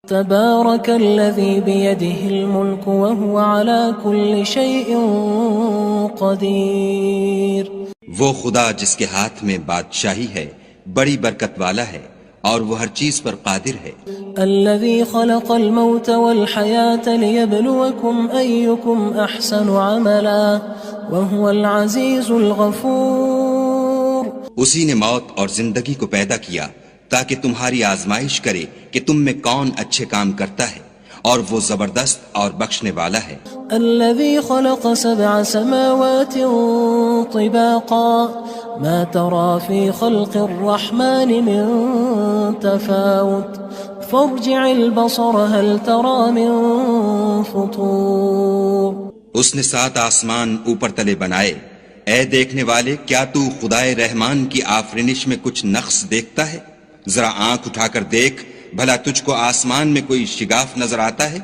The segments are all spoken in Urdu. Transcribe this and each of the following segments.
تبارك الذي بيده الملك وهو على كل شيء قدير. وہ خدا جس کے ہاتھ میں بادشاہی ہے بڑی برکت والا ہے اور وہ ہر چیز پر قادر ہے. الذي خلق الموت والحياة ليبلوكم أيكم أحسن عملا وهو العزيز الغفور. اسی نے موت اور زندگی کو پیدا کیا تاکہ تمہاری آزمائش کرے کہ تم میں کون اچھے کام کرتا ہے اور وہ زبردست اور بخشنے والا ہے. الذي خلق 7 سماوات طباقا ما ترى في خلق الرحمن من تفاوت فارجع البصر هل ترى من فطور. اس نے 7 آسمان اوپر تلے بنائے. اے دیکھنے والے کیا تو خدائے رحمان کی آفرینش میں کچھ نقص دیکھتا ہے؟ ذرا آنکھ اٹھا کر دیکھ بھلا تجھ کو آسمان میں کوئی شگاف نظر آتا ہے؟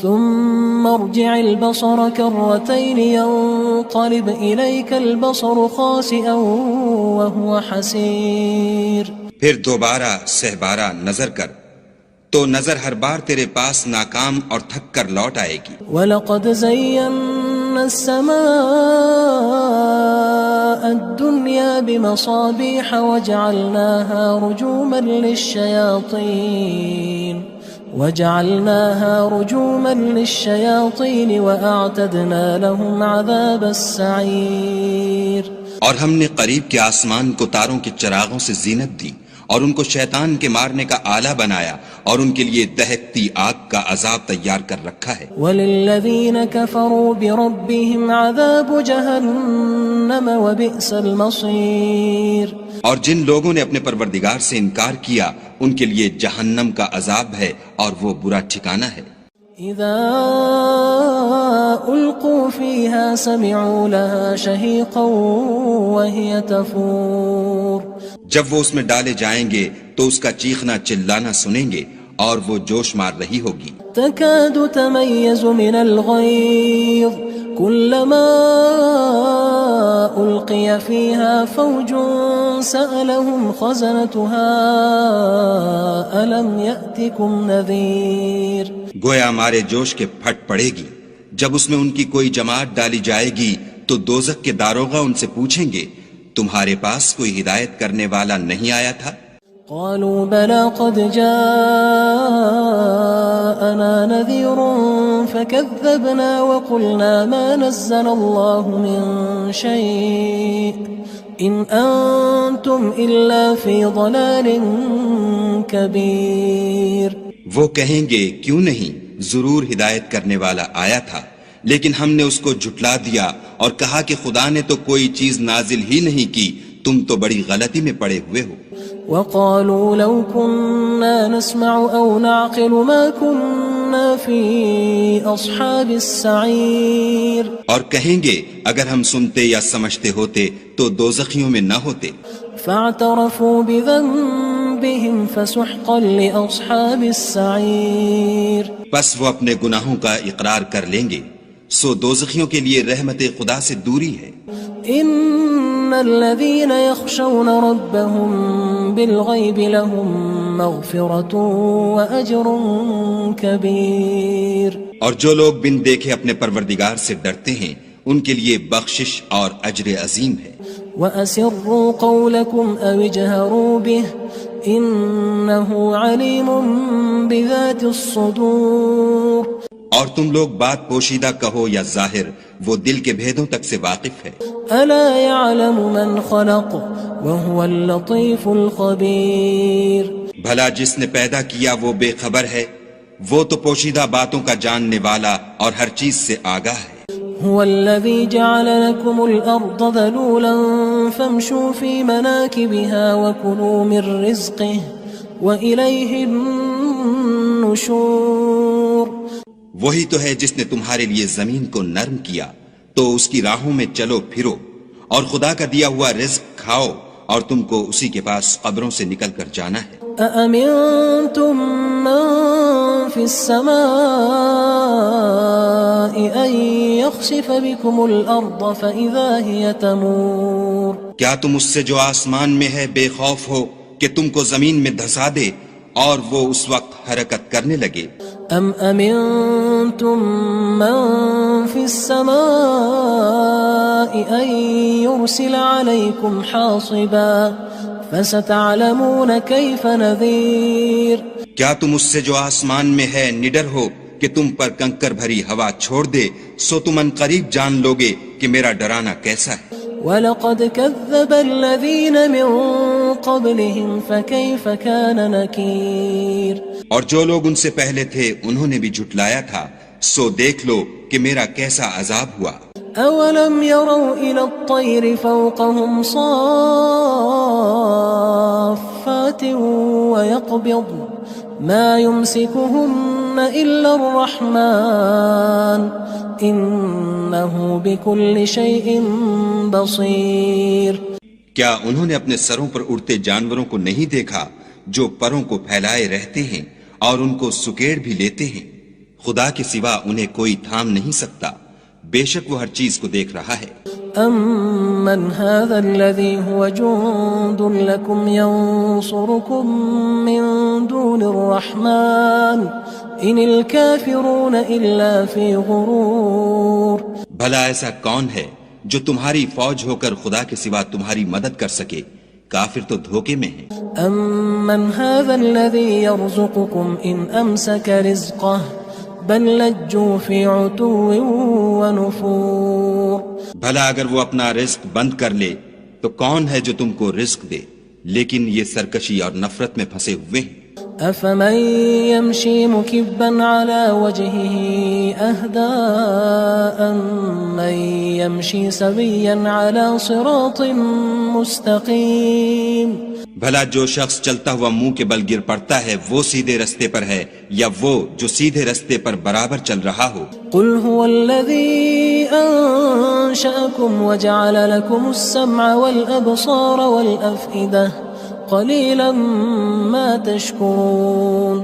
ثم ارجع البصر كرتين ينقلب إليك البصر خاسئا وهو حسير. پھر دوبارہ سہبارہ نظر کر تو نظر ہر بار تیرے پاس ناکام اور تھک کر لوٹ آئے گی. وَلَقَدْ زَيَّنَّا السَّمَاءَ الدُّنْيَا بِمَصَابِيحَ وَجَعَلْنَاهَا رُجُومًا لِلشَّيَاطِينِ وَأَعْتَدْنَا لَهُمْ عَذَابَ السَّعِيرِ. اور ہم نے قریب کے آسمان کو تاروں کے چراغوں سے زینت دی اور ان کو شیطان کے مارنے کا آلہ بنایا اور ان کے لیے دہکتی آگ کا عذاب تیار کر رکھا ہے. وَلِلَّذِينَ كَفَرُوا بِرَبِّهِمْ عَذَابُ جَهَنَّمَ وَبِئْسَ الْمَصِيرُ. اور جن لوگوں نے اپنے پروردگار سے انکار کیا ان کے لیے جہنم کا عذاب ہے اور وہ برا ٹھکانہ ہے. اذا القوا فيها سمعوا لها شهيقا وهي تفور. جب وہ اس میں ڈالے جائیں گے تو اس کا چیخنا چلانا سنیں گے اور وہ جوش مار رہی ہوگی. تكاد تميز من الغيظ كلما ألقي فيها فوج سألهم خزنتها ألم يأتكم نذير. گویا مارے جوش کے پھٹ پڑے گی. جب اس میں ان کی کوئی جماعت ڈالی جائے گی تو دوزخ کے داروغہ ان سے پوچھیں گے تمہارے پاس کوئی ہدایت کرنے والا نہیں آیا تھا؟ قالوا بلى قد جاءنا نذير فكذبنا وقلنا ما نزل الله من شيء إن أنتم إلا في ضلال كبير. وہ کہیں گے کیوں نہیں، ضرور ہدایت کرنے والا آیا تھا، لیکن ہم نے اس کو جھٹلا دیا اور کہا کہ خدا نے تو کوئی چیز نازل ہی نہیں کی، تم تو بڑی غلطی میں پڑے ہوئے ہو. وقالوا لو كنا نسمع أو نعقل ما كنا في أصحاب السعير. اور کہیں گے اگر ہم سنتے یا سمجھتے ہوتے تو دوزخیوں میں نہ ہوتے. فاعترفوا بذنبهم فسحقا لأصحاب السعير. پس وہ اپنے گناہوں کا اقرار کر لیں گے، سو دوزخیوں کے لیے رحمت خدا سے دوری ہے. ان الذين يخشون ربهم بالغيب لهم مغفرة واجر كبير. اور جو لوگ بن دیکھے اپنے پروردگار سے ڈرتے ہیں ان کے لیے بخشش اور اجر عظیم ہے. واسروا قولكم او اجهروا به انه عليم بذات الصدور. اور تم لوگ بات پوشیدہ کہو یا ظاہر، وہ دل کے بھیدوں تک سے واقف ہے. الا يعلم من خلق وهو اللطيف الخبير. بھلا جس نے پیدا کیا وہ بے خبر ہے، وہ تو پوشیدہ باتوں کا جاننے والا اور ہر چیز سے آگاہ ہے. هو الذي جعل لكم الأرض ذلولا فامشوا في مناكبها وكلوا من رزقه وإليه النشور. وہی تو ہے جس نے تمہارے لیے زمین کو نرم کیا تو اس کی راہوں میں چلو پھرو اور خدا کا دیا ہوا رزق کھاؤ اور تم کو اسی کے پاس قبروں سے نکل کر جانا ہے. أأمنتم من في السماء أن يخسف بكم الأرض فإذا هي تمور. کیا تم اس سے جو آسمان میں ہے بے خوف ہو کہ تم کو زمین میں دھسا دے اور وہ اس وقت حرکت کرنے لگے. ام امنتم من في السماء ان يرسل عليكم حاصبا فستعلمون كيف نذير. کیا تم اس سے جو آسمان میں ہے نڈر ہو کہ تم پر کنکر بھری ہوا چھوڑ دے؟ سو تم ان قریب جان لوگے کہ میرا ڈرانا کیسا ہے. وَلَقَدْ كَذَّبَ الَّذِينَ مِن قَبْلِهِمْ فَكَيْفَ كَانَ نَكِيرٌ. اور جو لوگ ان سے پہلے تھے انہوں نے بھی جھٹلایا تھا، سو دیکھ لو کہ میرا کیسا عذاب ہوا. أَوَلَمْ يَرَوْا إِلَى الطَّيْرِ فَوْقَهُمْ صَافَّاتٍ وَيَقْبِضْنَ مَا يُمْسِكُهُنَّ إِلَّا الرَّحْمَنُ إِنَّهُ بِكُلِّ شَيْءٍ بَصِيرٌ. کیا انہوں نے اپنے سروں پر اڑتے جانوروں کو نہیں دیکھا جو پروں کو پھیلائے رہتے ہیں اور ان کو سکیڑ بھی لیتے ہیں؟ خدا کے سوا انہیں کوئی تھام نہیں سکتا، بے شک وہ ہر چیز کو دیکھ رہا ہے. أَمَّنْ هَذَا الَّذِي هُوَ جُندٌ لَكُمْ يَنصُرُكُم مِّن دُونِ الرَّحْمَنِ إِنِ الْكَافِرُونَ إِلَّا فِي غُرُورٍ. بھلا ایسا کون ہے جو تمہاری فوج ہو کر خدا کے سوا تمہاری مدد کر سکے؟ کافر تو دھوکے میں ہیں. أَمَّنْ هَذَا الَّذِي يَرْزُقُكُمْ إِنْ أَمْسَكَ رِزْقَهُ بَلْ لَجُّوا فِي عُتُوٍّ وَنُفُورٍ. بھلا اگر وہ اپنا رزق بند کر لے تو کون ہے جو تم کو رزق دے؟ لیکن یہ سرکشی اور نفرت میں پھنسے ہوئے ہیں. أَفَمَن يَمْشِي مُكِبًّا عَلَى وَجْهِهِ أَهْدَىٰ أَمَّن يَمْشِي سَوِيًّا عَلَى صِرَاطٍ مُّسْتَقِيمٍ. بھلا جو شخص چلتا ہوا منہ کے بل گر پڑتا ہے وہ سیدھے رستے پر ہے یا وہ جو سیدھے رستے پر برابر چل رہا ہو؟ قُلْ هُوَ الَّذِي أَنشَأَكُمْ وَجَعَلَ لَكُمُ السَّمْعَ وَالْأَبْصَارَ وَالْأَفْئِدَةَ قَلِيلًا مَا تَشْكُرُونَ.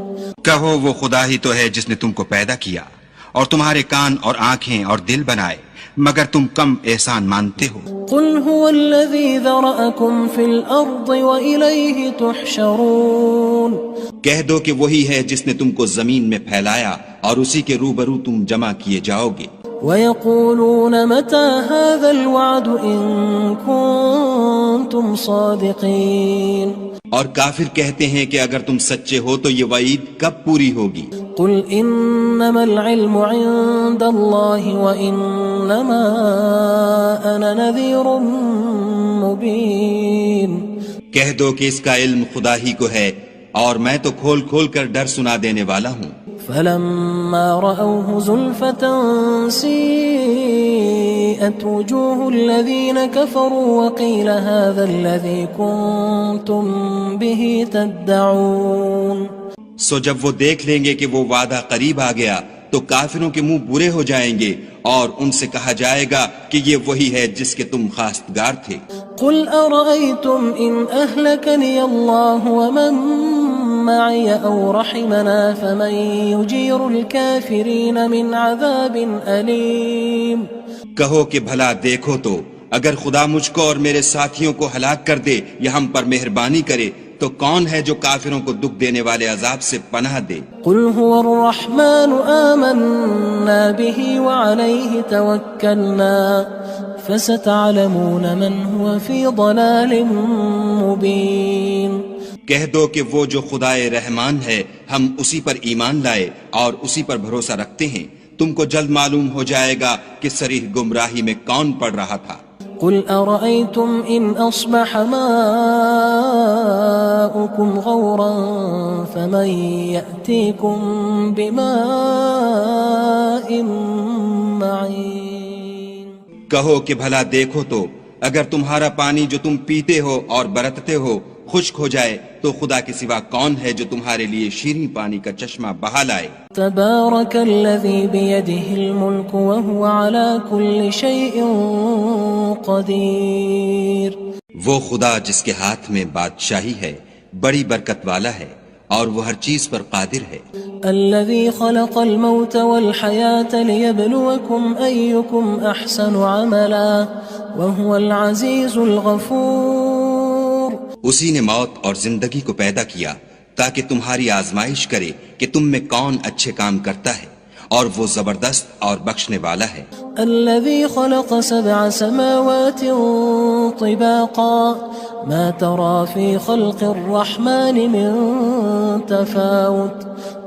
کہو وہ خدا ہی تو ہے جس نے تم کو پیدا کیا اور تمہارے کان اور آنکھیں اور دل بنائے، مگر تم کم احسان مانتے ہو. قُلْ هُوَ الَّذِي ذَرَأَكُمْ فِي الْأَرْضِ وَإِلَيْهِ تُحْشَرُونَ. کہہ دو کہ وہی ہے جس نے تم کو زمین میں پھیلایا اور اسی کے روبرو تم جمع کیے جاؤ گے. وَيَقُولُونَ مَتَى هَذَا الْوَعْدُ إِن كُنتُمْ صَادِقِينَ. اور کافر کہتے ہیں کہ اگر تم سچے ہو تو یہ وعید کب پوری ہوگی؟ قُلْ إِنَّمَا الْعِلْمُ عِندَ اللَّهِ وَإِنَّمَا أَنَا نَذِيرٌ مُّبِينٌ. کہہ دو کہ اس کا علم خدا ہی کو ہے اور میں تو کھول کھول کر ڈر سنا دینے والا ہوں. فَلَمَّا رَأَوْهُ زُلْفَةً سِيئَتْ وُجُوهُ الَّذِينَ كَفَرُوا وَقِيلَ هَذَا الَّذِي كُنتُم بِهِ تَدَّعُونَ. سو جب وہ دیکھ لیں گے کہ وہ وعدہ قریب آ گیا تو کافروں کے منہ برے ہو جائیں گے اور ان سے کہا جائے گا کہ یہ وہی ہے جس کے تم خواستگار تھے. قُلْ أَرَأَيْتُمْ إِنْ أَهْلَكَنِيَ اللَّهُ وَمَن مَّعِيَ أَوْ رَحِمَنَا فَمَن يُجِيرُ الْكَافِرِينَ مِنْ عَذَابٍ أَلِيمٍ. کہو کہ بھلا دیکھو تو اگر خدا مجھ کو اور میرے ساتھیوں کو ہلاک کر دے یا ہم پر مہربانی کرے تو کون ہے جو کافروں کو دکھ دینے والے عذاب سے پناہ دے؟ قُلْ هُوَ الرَّحْمَنُ آمَنَّا بِهِ وَعَلَيْهِ تَوَكَّلْنَا فَسَتَعْلَمُونَ مَنْ هُوَ فِي ضَلَالٍ مُّبِينٍ. کہہ دو کہ وہ جو خدائے رحمان ہے ہم اسی پر ایمان لائے اور اسی پر بھروسہ رکھتے ہیں، تم کو جلد معلوم ہو جائے گا کہ صریح گمراہی میں کون پڑ رہا تھا. قُلْ أَرَأَيْتُمْ إِنْ أَصْبَحَ مَاؤُكُمْ غَوْرًا فَمَن يَأْتِيكُم بِمَاءٍ مَّعِينٍ. کہو کہ بھلا دیکھو تو اگر تمہارا پانی جو تم پیتے ہو اور برتتے ہو خشک ہو جائے تو خدا کے سوا کون ہے جو تمہارے لیے شیریں پانی کا چشمہ بہا لائے. تبارک الذی بیدہ الملک وہو علی کل شیء قدیر. وہ خدا جس کے ہاتھ میں بادشاہی ہے بڑی برکت والا ہے اور وہ ہر چیز پر قادر ہے. الذي خلق الموت والحياة ليبلوكم أيكم أحسن عملا وهو العزيز الغفور. اسی نے موت اور زندگی کو پیدا کیا تاکہ تمہاری آزمائش کرے کہ تم میں کون اچھے کام کرتا ہے، اور وہ زبردست اور بخشنے والا ہے۔ الذي خلق 7 سماوات طباقا ما ترى في خلق الرحمن من تفاوت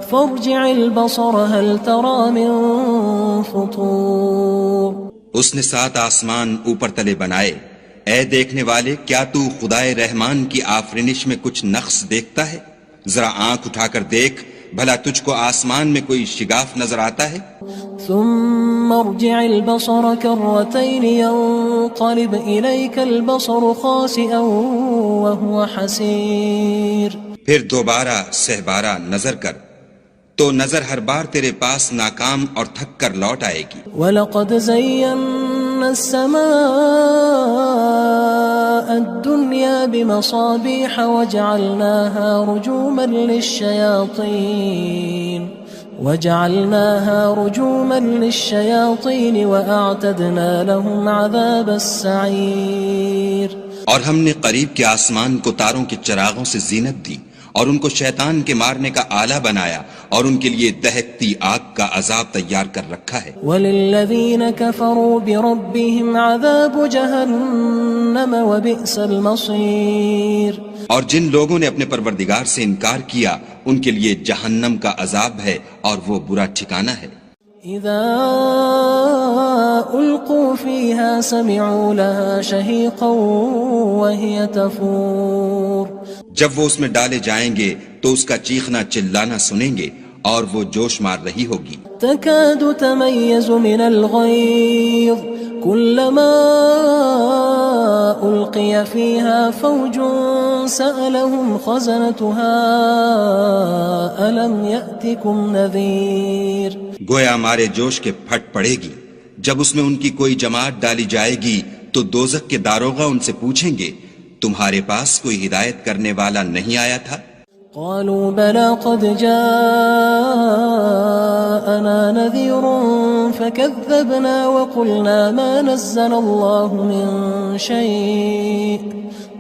فارجع البصر هل ترى من فطور۔ اس نے 7 آسمان اوپر تلے بنائے، اے دیکھنے والے کیا تو خدائے رحمان کی آفرینش میں کچھ نقص دیکھتا ہے؟ ذرا آنکھ اٹھا کر دیکھ، بھلا تجھ کو آسمان میں کوئی شگاف نظر آتا ہے؟ ثم ارجع البصر كرتين ينقلب إليك البصر خاسئا وهو حسير۔ پھر دوبارہ سہبارہ نظر کر تو نظر ہر بار تیرے پاس ناکام اور تھک کر لوٹ آئے گی۔ وَلَقَدْ زَيَّنَّا السَّمَاءَ الدُّنْيَا بِمَصَابِيحَ وَجَعَلْنَاهَا رُجُومًا لِلشَّيَاطِينِ وَأَعْتَدْنَا لَهُمْ عَذَابَ السَّعِيرِ۔ اور ہم نے قریب کے آسمان کو تاروں کے چراغوں سے زینت دی، اور ان کو شیطان کے مارنے کا آلہ بنایا، اور ان کے لیے دہکتی آگ کا عذاب تیار کر رکھا ہے۔ وَلِلَّذِينَ كَفَرُوا بِرَبِّهِمْ عَذَابُ جَهَنَّمَ وَبِئْسَ الْمَصِيرُ۔ اور جن لوگوں نے اپنے پروردگار سے انکار کیا ان کے لیے جہنم کا عذاب ہے، اور وہ برا ٹھکانہ ہے۔ اذا القوا فيها سمعوا لها شهيقا وهي تفور۔ جب وہ اس میں ڈالے جائیں گے تو اس کا چیخنا چلانا سنیں گے، اور وہ جوش مار رہی ہوگی۔ تكاد تميز من الغيظ كلما ألقي فيها فوج سألهم خزنتها ألم يأتكم نذير۔ گویا ہمارے جوش کے پھٹ پڑے گی جب اس میں ان کی کوئی جماعت ڈالی جائے گی تو دوزخ کے داروغہ ان سے پوچھیں گے تمہارے پاس کوئی ہدایت کرنے والا نہیں آیا تھا؟ قالوا بلى قد جاءنا نذير فكذبنا وقلنا ما نزل الله من شيء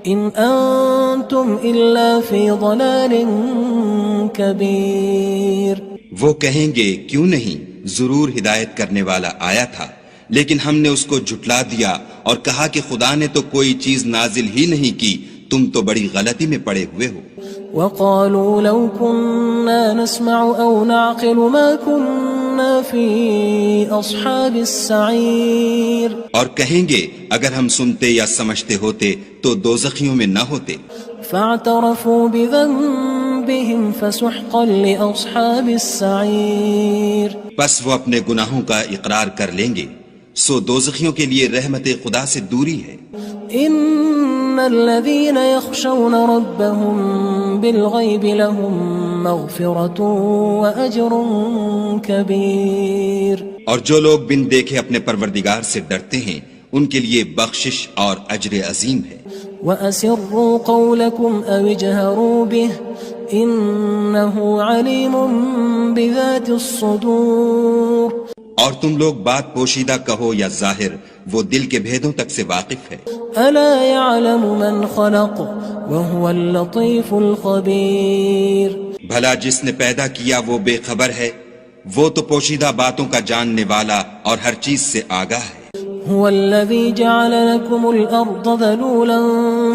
إن أنتم إلا في ضلال كبير۔ وہ کہیں گے کیوں نہیں، ضرور ہدایت کرنے والا آیا تھا، لیکن ہم نے اس کو جھٹلا دیا اور کہا کہ خدا نے تو کوئی چیز نازل ہی نہیں کی، تم تو بڑی غلطی میں پڑے ہوئے ہو۔ وقالوا لو كنا نسمع أو نعقل ما كنا في أصحاب السعير۔ اور کہیں گے اگر ہم سنتے یا سمجھتے ہوتے تو دوزخیوں میں نہ ہوتے۔ فاعترفوا بذنبهم فسحقا لأصحاب السعير۔ بس وہ اپنے گناہوں کا اقرار کر لیں گے، سو دوزخیوں کے لیے رحمت خدا سے دوری ہے۔ ان الذين يخشون ربهم بالغيب لهم مغفرة واجر كبير۔ اور جو لوگ بن دیکھے اپنے پروردگار سے ڈرتے ہیں ان کے لیے بخشش اور اجر عظیم ہے۔ واسروا قولكم او اجهروا به انه عليم بذات الصدور۔ اور تم لوگ بات پوشیدہ کہو یا ظاہر، وہ دل کے بھیدوں تک سے واقف ہے۔ الا يعلم من خلق وهو اللطيف الخبير۔ بھلا جس نے پیدا کیا وہ بے خبر ہے، وہ تو پوشیدہ باتوں کا جاننے والا اور ہر چیز سے آگاہ ہے۔ هو الذي جعل لكم الأرض ذلولا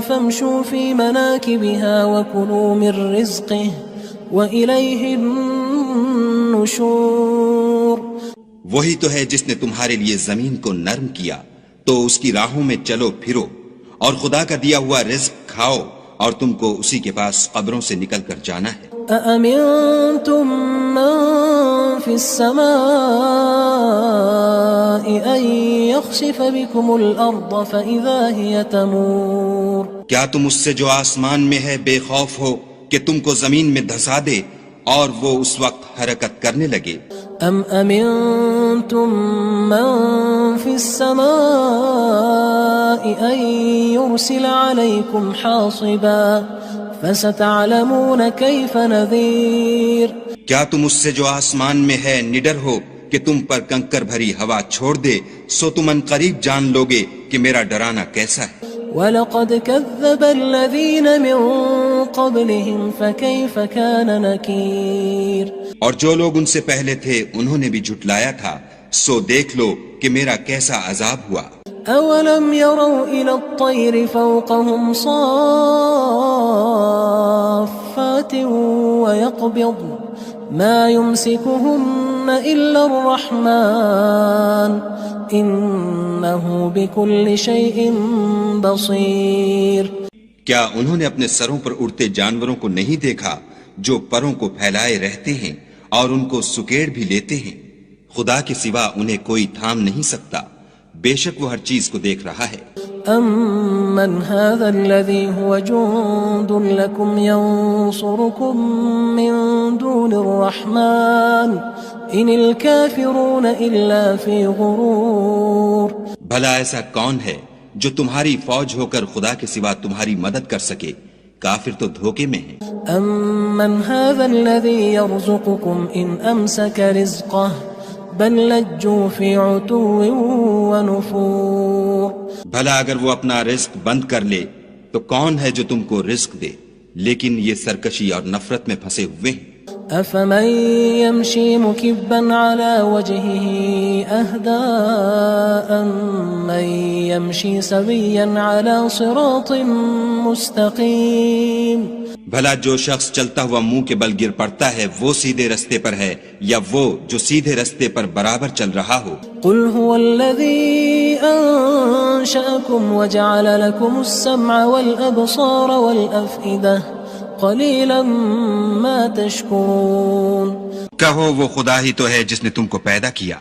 فامشوا في مناكبها وكلوا من رزقه وإليه النشور۔ وہی تو ہے جس نے تمہارے لیے زمین کو نرم کیا تو اس کی راہوں میں چلو پھرو، اور خدا کا دیا ہوا رزق کھاؤ، اور تم کو اسی کے پاس قبروں سے نکل کر جانا ہے۔ أأمنتم من في السماء أن يخسف بكم الأرض فإذا هي تمور۔ کیا تم اس سے جو آسمان میں ہے بے خوف ہو کہ تم کو زمین میں دھسا دے اور وہ اس وقت حرکت کرنے لگے؟ ام امنتم من في السماء ان يرسل عليكم حاصبا فستعلمون كيف نذير۔ کیا تم اس سے جو آسمان میں ہے نڈر ہو کہ تم پر کنکر بھری ہوا چھوڑ دے، سو تم ان قریب جان لوگے کہ میرا ڈرانا کیسا ہے۔ وَلَقَدْ كَذَّبَ الَّذِينَ مِن قبلهم فكيف كان نكير اور جو لوگ ان سے پہلے تھے انہوں نے بھی جھٹلایا تھا، سو دیکھ لو کہ میرا کیسا عذاب ہوا۔ أولم يروا إلى الطير فوقهم صافات ويقبض ما يمسكهن إلا الرحمن إنه بكل شيء بصير۔ کیا انہوں نے اپنے سروں پر اڑتے جانوروں کو نہیں دیکھا جو پروں کو پھیلائے رہتے ہیں اور ان کو سکیڑ بھی لیتے ہیں؟ خدا کے سوا انہیں کوئی تھام نہیں سکتا، بے شک وہ ہر چیز کو دیکھ رہا ہے۔ أَمَّنْ هَذَا الَّذِي هُوَ جُندٌ لَكُمْ يَنصُرُكُم مِّن دُونِ الرَّحْمَنِ إِنِ الْكَافِرُونَ إِلَّا فِي غُرُورٍ۔ بھلا ایسا کون ہے جو تمہاری فوج ہو کر خدا کے سوا تمہاری مدد کر سکے؟ کافر تو دھوکے میں ہیں۔ أَمَّنْ هَذَا الَّذِي يَرْزُقُكُمْ إِنْ أَمْسَكَ رِزْقَهُ بل لجوا فی عتو ونفور۔ بھلا اگر وہ اپنا رزق بند کر لے تو کون ہے جو تم کو رزق دے، لیکن یہ سرکشی اور نفرت میں پھنسے ہوئے ہیں۔ افمن يمشي مكبا على وجهه اهدى أمن يمشي سويا على صراط مستقيم۔ بھلا جو شخص چلتا ہوا منہ کے بل گر پڑتا ہے وہ سیدھے رستے پر ہے یا وہ جو سیدھے رستے پر برابر چل رہا ہو؟ قل هو الذي أنشأكم وجعل لكم السمع والأبصار والأفئدة قلیلا ما تشکرون۔ کہو وہ خدا ہی تو ہے جس نے تم کو پیدا کیا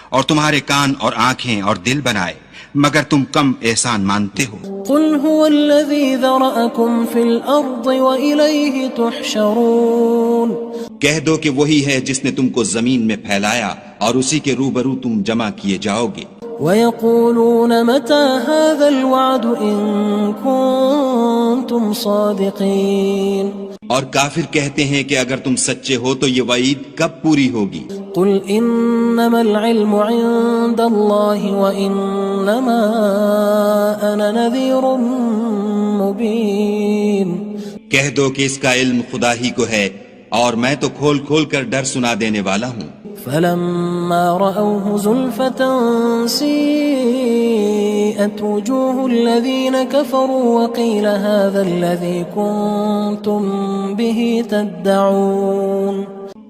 اور تمہارے کان اور آنکھیں اور دل بنائے، مگر تم کم احسان مانتے ہو۔ قل هو الذی ذرأکم فی الارض وإلیہ تحشرون۔ کہہ دو کہ وہی ہے جس نے تم کو زمین میں پھیلایا اور اسی کے روبرو تم جمع کیے جاؤ گے۔ وَيَقُولُونَ مَتَى هَذَا الْوَعْدُ إِن كُنتُمْ صَادِقِينَ۔ اور کافر کہتے ہیں کہ اگر تم سچے ہو تو یہ وعید کب پوری ہوگی؟ قُلْ إِنَّمَا الْعِلْمُ عِندَ اللَّهِ وَإِنَّمَا أَنَا نَذِيرٌ مُبِينٌ۔ کہہ دو کہ اس کا علم خدا ہی کو ہے اور میں تو کھول کھول کر ڈر سنا دینے والا ہوں۔ فلما رأوه زلفة سيئت وجوه الذين كفروا وقيل هذا الذي كنتم به تدعون۔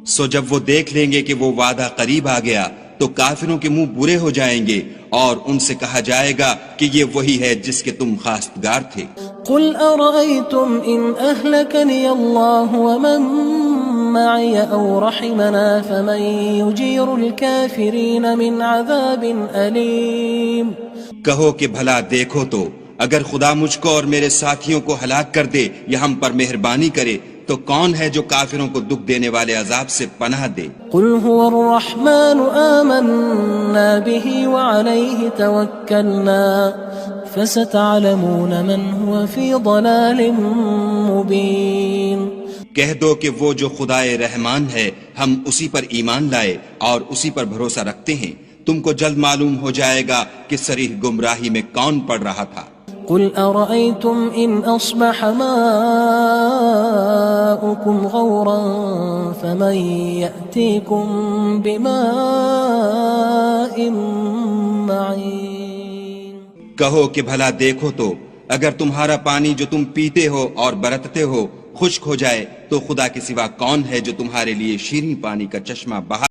سو جب وہ دیکھ لیں گے کہ وہ وعدہ قریب آ گیا تو کافروں کے منہ برے ہو جائیں گے اور ان سے کہا جائے گا کہ یہ وہی ہے جس کے تم خواستگار تھے۔ قل أرأيتم إن أهلكني الله ومن معي أو رحمنا فمن يجير الكافرين من عذاب أليم۔ کہو کہ بھلا دیکھو تو اگر خدا مجھ کو اور میرے ساتھیوں کو ہلاک کر دے یا ہم پر مہربانی کرے تو کون ہے جو کافروں کو دکھ دینے والے عذاب سے پناہ دے؟ قل هو الرحمن آمنا به وعليه توكلنا فستعلمون من هو في ضلال مبين۔ کہہ دو کہ وہ جو خدائے رحمان ہے ہم اسی پر ایمان لائے اور اسی پر بھروسہ رکھتے ہیں، تم کو جلد معلوم ہو جائے گا کہ صریح گمراہی میں کون پڑ رہا تھا۔ قل أرأيتم إن أصبح ماؤكم غورا فمن يأتيكم بماء معين۔ کہو کہ بھلا دیکھو تو اگر تمہارا پانی جو تم پیتے ہو اور برتتے ہو خشک ہو جائے تو خدا کے سوا کون ہے جو تمہارے لیے شیریں پانی کا چشمہ بہا